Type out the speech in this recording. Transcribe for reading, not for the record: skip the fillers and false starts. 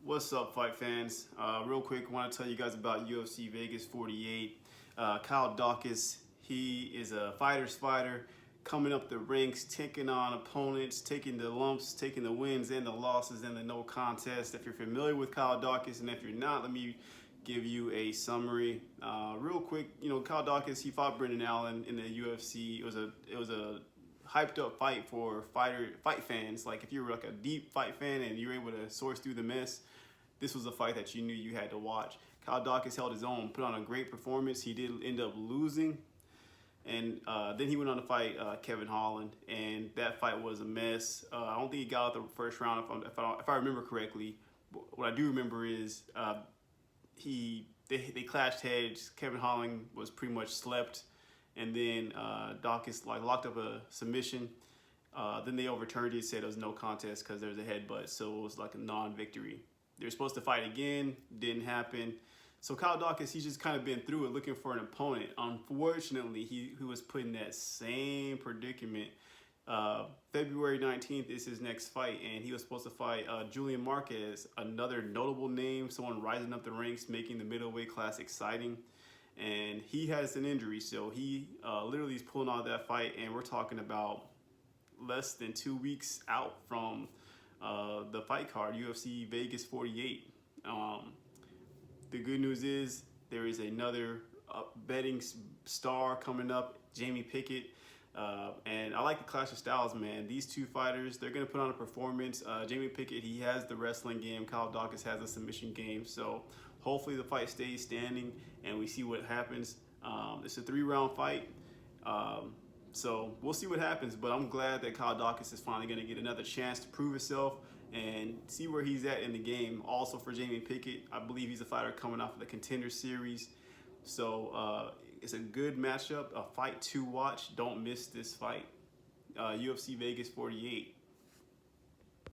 What's up, fight fans? Real quick, I want to tell you guys about UFC Vegas 48. Kyle Daukaus, he is a fighter's fighter, coming up the ranks, taking on opponents, taking the lumps, taking the wins and the losses and the no contest. If you're familiar with Kyle Daukaus, and if you're not, let me give you a summary. Real quick, Kyle Daukaus, he fought Brendan Allen in the UFC. It was a hyped up fight for fight fans. Like if you were like a deep fight fan and you were able to source through the mess, this was a fight that you knew you had to watch. Kyle Daukaus held his own, put on a great performance. He did end up losing, and then he went on to fight Kevin Holland, and that fight was a mess. I don't think he got out the first round, if I remember correctly. What I do remember is they clashed heads. Kevin Holland was pretty much slept, and then Daukaus locked up a submission. Then they overturned it, said it was no contest because there was a headbutt, so it was like a non-victory. They were supposed to fight again, didn't happen. So Kyle Daukaus, he's just kind of been through it looking for an opponent. Unfortunately, he was put in that same predicament. February 19th is his next fight, and he was supposed to fight Julian Marquez, another notable name, someone rising up the ranks, making the middleweight class exciting. And he has an injury, so he literally is pulling out that fight, and we're talking about less than 2 weeks out from the fight card, UFC Vegas 48. The good news is there is another betting star coming up, Jamie Pickett. And I like the clash of styles, man. These two fighters, they're going to put on a performance. Jamie Pickett, he has the wrestling game. Kyle Daukaus has the submission game. So hopefully the fight stays standing and we see what happens. It's a 3-round fight. So we'll see what happens, but I'm glad that Kyle Daukaus is finally going to get another chance to prove himself and see where he's at in the game. Also for Jamie Pickett, I believe he's a fighter coming off of the Contender Series. So it's a good matchup, a fight to watch. Don't miss this fight. UFC Vegas 48.